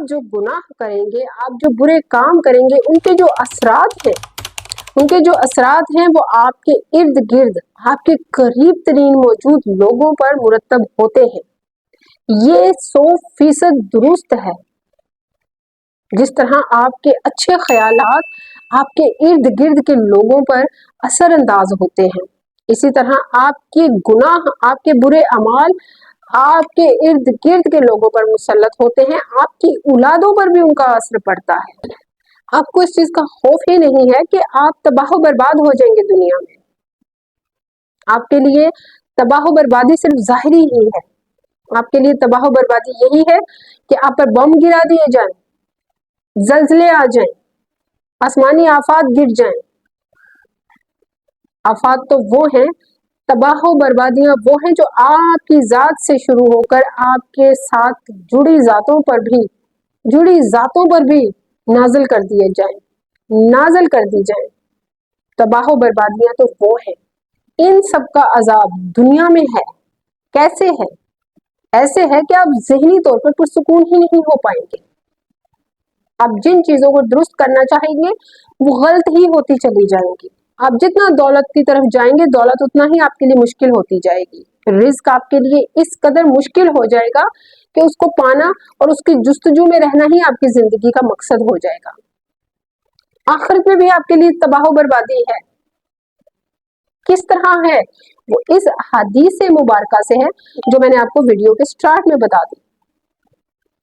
آپ جو گناہ کریں گے، آپ جو برے کام کریں گے، ان کے جو اثرات ہیں وہ آپ کے ارد گرد، آپ کے قریب ترین موجود لوگوں پر مرتب ہوتے ہیں۔ یہ 100% درست ہے۔ جس طرح آپ کے اچھے خیالات آپ کے ارد گرد کے لوگوں پر اثر انداز ہوتے ہیں، اسی طرح آپ کے گناہ، آپ کے برے اعمال آپ کے ارد گرد کے لوگوں پر مسلط ہوتے ہیں، آپ کی اولادوں پر بھی ان کا اثر پڑتا ہے۔ آپ کو اس چیز کا خوف ہی نہیں ہے کہ آپ تباہ و برباد ہو جائیں گے دنیا میں۔ آپ کے لیے تباہ و بربادی صرف ظاہری ہی ہے۔ آپ کے لیے تباہ و بربادی یہی ہے کہ آپ پر بم گرا دیے جائیں، زلزلے آ جائیں، آسمانی آفات گر جائیں۔ آفات تو وہ ہیں، تباہ و بربادیاں وہ ہیں جو آپ کی ذات سے شروع ہو کر آپ کے ساتھ جڑی ذاتوں پر بھی نازل کر دی جائیں۔ تباہ و بربادیاں تو وہ ہیں۔ ان سب کا عذاب دنیا میں ہے۔ کیسے ہے؟ ایسے ہے کہ آپ ذہنی طور پر پرسکون ہی نہیں ہو پائیں گے۔ آپ جن چیزوں کو درست کرنا چاہیں گے وہ غلط ہی ہوتی چلی جائیں گی۔ آپ جتنا دولت کی طرف جائیں گے، دولت اتنا ہی آپ کے لیے مشکل ہوتی جائے گی۔ رزق آپ کے لیے اس قدر مشکل ہو جائے گا کہ اس کو پانا اور اس کی جستجو میں رہنا ہی آپ کی زندگی کا مقصد ہو جائے گا۔ آخرت میں بھی آپ کے لیے تباہ و بربادی ہے۔ کس طرح ہے؟ وہ اس حدیث مبارکہ سے ہے جو میں نے آپ کو ویڈیو کے سٹارٹ میں بتا دی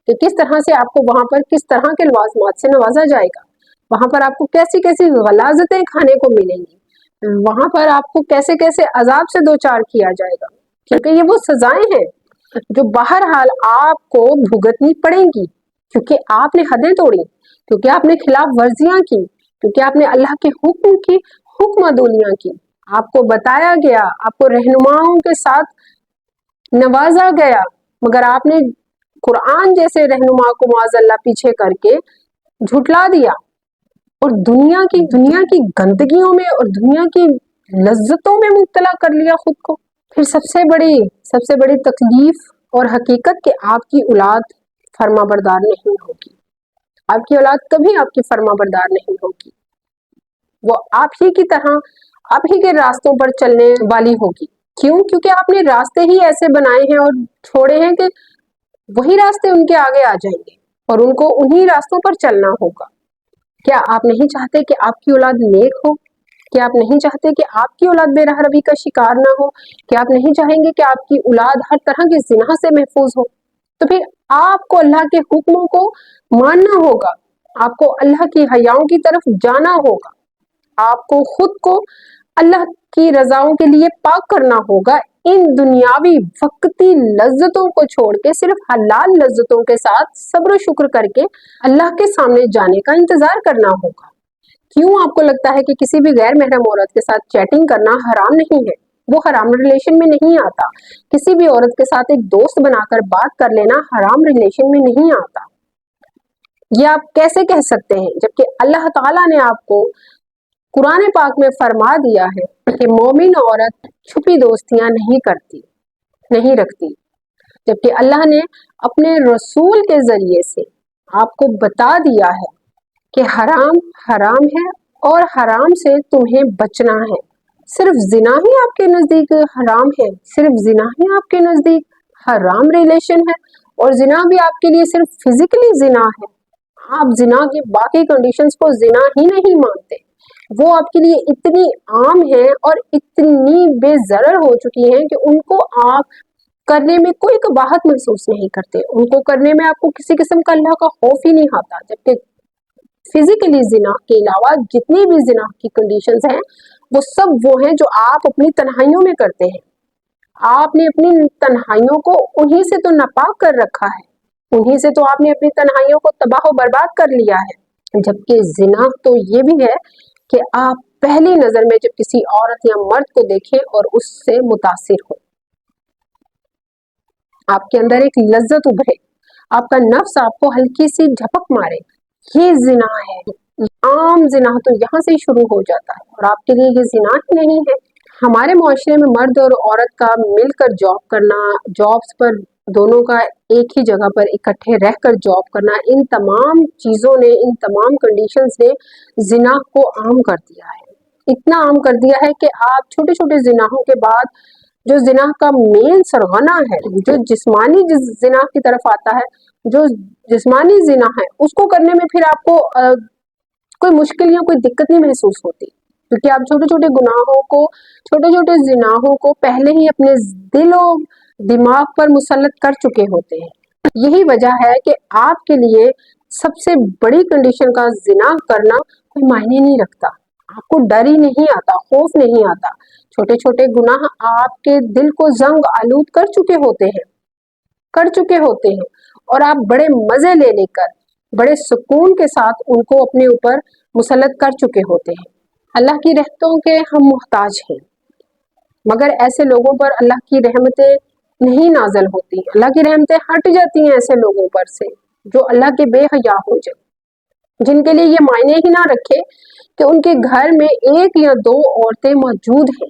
کہ کس طرح سے آپ کو وہاں پر کس طرح کے لوازمات سے نوازا جائے گا، وہاں پر آپ کو کیسی کیسی غلاظتیں کھانے کو ملیں گی، وہاں پر آپ کو کیسے کیسے عذاب سے دوچار کیا جائے گا، کیونکہ یہ وہ سزائیں ہیں جو بہرحال آپ کو بھگتنی پڑیں گی، کیونکہ آپ نے حدیں توڑی، کیونکہ آپ نے خلاف ورزیاں کی، کیونکہ آپ نے اللہ کے حکم کی حکم عدولیاں کی۔ آپ کو بتایا گیا، آپ کو رہنماؤں کے ساتھ نوازا گیا، مگر آپ نے قرآن جیسے رہنما کو معاذ اللہ پیچھے کر کے جھٹلا دیا اور دنیا کی گندگیوں میں اور دنیا کی لذتوں میں مبتلا کر لیا خود کو۔ پھر سب سے بڑی تکلیف اور حقیقت کہ آپ کی اولاد فرما بردار نہیں ہوگی۔ آپ کی اولاد کبھی آپ کی فرما بردار نہیں ہوگی۔ وہ آپ ہی کی طرح آپ ہی کے راستوں پر چلنے والی ہوگی۔ کیوں؟ کیونکہ آپ نے راستے ہی ایسے بنائے ہیں اور چھوڑے ہیں کہ وہی راستے ان کے آگے آ جائیں گے اور ان کو انہی راستوں پر چلنا ہوگا۔ کیا آپ نہیں چاہتے کہ آپ کی اولاد نیک ہو؟ کیا آپ نہیں چاہتے کہ آپ کی اولاد بے راہ روی کا شکار نہ ہو؟ کیا آپ نہیں چاہیں گے کہ آپ کی اولاد ہر طرح کی زنا سے محفوظ ہو؟ تو پھر آپ کو اللہ کے حکموں کو ماننا ہوگا، آپ کو اللہ کی حیاؤں کی طرف جانا ہوگا، آپ کو خود کو اللہ کی رضاؤں کے لیے پاک کرنا ہوگا، ان دنیاوی وقتی لذتوں کو چھوڑ کے صرف حلال لذتوں کے ساتھ صبر و شکر کر کے اللہ کے سامنے جانے کا انتظار کرنا ہوگا۔ کیوں آپ کو لگتا ہے کہ کسی بھی غیر محرم عورت کے ساتھ چیٹنگ کرنا حرام نہیں ہے؟ وہ حرام ریلیشن میں نہیں آتا۔ کسی بھی عورت کے ساتھ ایک دوست بنا کر بات کر لینا حرام ریلیشن میں نہیں آتا۔ یہ آپ کیسے کہہ سکتے ہیں جبکہ اللہ تعالیٰ نے آپ کو قرآن پاک میں فرما دیا ہے کہ مومن عورت چھپی دوستیاں نہیں رکھتی، جبکہ اللہ نے اپنے رسول کے ذریعے سے آپ کو بتا دیا ہے کہ حرام حرام ہے اور حرام سے تمہیں بچنا ہے۔ صرف زنا ہی آپ کے نزدیک حرام ہے، صرف زنا ہی آپ کے نزدیک حرام ریلیشن ہے، اور زنا بھی آپ کے لیے صرف فزیکلی زنا ہے۔ آپ زنا کی باقی کنڈیشنز کو زنا ہی نہیں مانتے، وہ آپ کے لیے اتنی عام ہیں اور اتنی بے ضرر ہو چکی ہیں کہ ان کو آپ کرنے میں کوئی قباحت محسوس نہیں کرتے، ان کو کرنے میں آپ کو کسی قسم کا اللہ کا خوف ہی نہیں آتا۔ جبکہ فزیکلی زنا کے علاوہ جتنی بھی زنا کی کنڈیشنز ہیں وہ سب وہ ہیں جو آپ اپنی تنہائیوں میں کرتے ہیں۔ آپ نے اپنی تنہائیوں کو انہی سے تو ناپاک کر رکھا ہے، انہی سے تو آپ نے اپنی تنہائیوں کو تباہ و برباد کر لیا ہے۔ جبکہ زنا تو یہ بھی ہے کہ آپ پہلی نظر میں جب کسی عورت یا مرد کو دیکھیں اور اس سے متاثر ہو، آپ کے اندر ایک لذت ابھرے، آپ کا نفس آپ کو ہلکی سی جھپک مارے، یہ زنا ہے۔ عام زنا تو یہاں سے شروع ہو جاتا ہے اور آپ کے لیے یہ زنا ہی نہیں ہے۔ ہمارے معاشرے میں مرد اور عورت کا مل کر جاب کرنا، جابس پر دونوں کا ایک ہی جگہ پر اکٹھے رہ کر جاب کرنا، ان تمام چیزوں نے، ان تمام کنڈیشنز نے زنا کو عام کر دیا ہے، اتنا عام کر دیا ہے کہ آپ چھوٹے چھوٹے زناحوں کے بعد جو زنا کا مین سرغنہ ہے، جو جسمانی زنا کی طرف آتا ہے، جو جسمانی زنا ہے، اس کو کرنے میں پھر آپ کو کوئی مشکل یا کوئی دقت نہیں محسوس ہوتی، کیونکہ آپ چھوٹے چھوٹے گناہوں کو، چھوٹے چھوٹے زناحوں کو پہلے ہی اپنے دل و دماغ پر مسلط کر چکے ہوتے ہیں۔ یہی وجہ ہے کہ آپ کے لیے سب سے بڑی کنڈیشن کا زنا کرنا کوئی معنی نہیں رکھتا، آپ کو ڈر ہی نہیں آتا، خوف نہیں آتا، چھوٹے چھوٹے گناہ آپ کے دل کو زنگ آلود کر چکے ہوتے ہیں اور آپ بڑے مزے لے لے کر، بڑے سکون کے ساتھ ان کو اپنے اوپر مسلط کر چکے ہوتے ہیں۔ اللہ کی رحمتوں کے ہم محتاج ہیں، مگر ایسے لوگوں پر اللہ کی رحمتیں نہیں نازل ہوتی، اللہ کی رحمتیں ہٹ جاتی ہیں ایسے لوگوں پر سے جو اللہ کے بے حیا ہو جائیں، جن کے لیے یہ معنی ہی نہ رکھے کہ ان کے گھر میں ایک یا دو عورتیں موجود ہیں،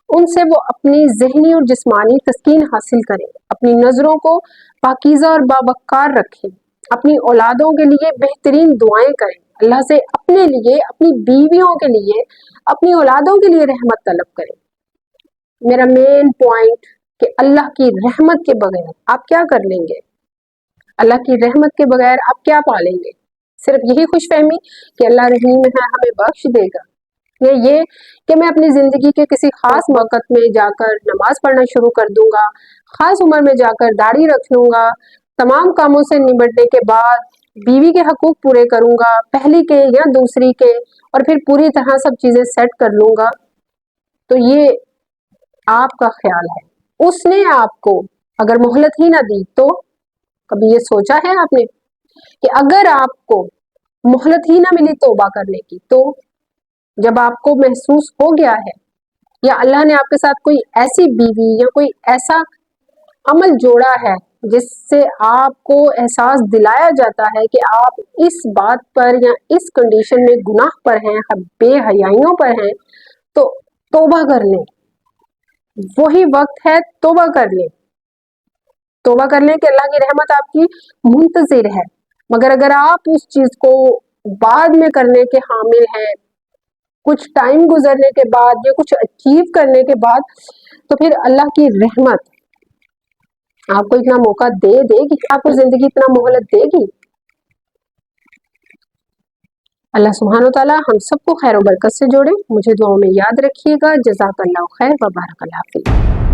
ان سے وہ اپنی ذہنی اور جسمانی تسکین حاصل کریں، اپنی نظروں کو پاکیزہ اور باوقار رکھیں، اپنی اولادوں کے لیے بہترین دعائیں کریں، اللہ سے اپنے لیے، اپنی بیویوں کے لیے، اپنی اولادوں کے لیے رحمت طلب کریں۔ میرا مین پوائنٹ کہ اللہ کی رحمت کے بغیر آپ کیا کر لیں گے؟ اللہ کی رحمت کے بغیر آپ کیا پالیں گے؟ صرف یہی خوش فہمی کہ اللہ رحیم ہے، ہمیں بخش دے گا، یا یہ کہ میں اپنی زندگی کے کسی خاص وقت میں جا کر نماز پڑھنا شروع کر دوں گا، خاص عمر میں جا کر داڑھی رکھ لوں گا، تمام کاموں سے نمٹنے کے بعد بیوی کے حقوق پورے کروں گا، پہلی کے یا دوسری کے، اور پھر پوری طرح سب چیزیں سیٹ کر لوں گا۔ تو یہ آپ کا خیال ہے، اس نے آپ کو اگر مہلت ہی نہ دی تو کبھی یہ سوچا ہے آپ نے کہ اگر آپ کو مہلت ہی نہ ملی توبہ کرنے کی، تو جب آپ کو محسوس ہو گیا ہے یا اللہ نے آپ کے ساتھ کوئی ایسی بیوی یا کوئی ایسا عمل جوڑا ہے جس سے آپ کو احساس دلایا جاتا ہے کہ آپ اس بات پر یا اس کنڈیشن میں گناہ پر ہیں، بے حیائیوں پر ہیں، تو توبہ کر لیں، وہی وقت ہے، توبہ کر لیں، توبہ کر لیں کہ اللہ کی رحمت آپ کی منتظر ہے۔ مگر اگر آپ اس چیز کو بعد میں کرنے کے حامل ہیں، کچھ ٹائم گزرنے کے بعد یا کچھ اچیو کرنے کے بعد، تو پھر اللہ کی رحمت آپ کو اتنا موقع دے گی، آپ کو زندگی اتنا مہلت دے گی۔ اللہ سبحانہ و تعالی ہم سب کو خیر و برکت سے جوڑے، مجھے دعاؤں میں یاد رکھیے گا۔ جزاک اللہ خیر و بارک اللہ فیک۔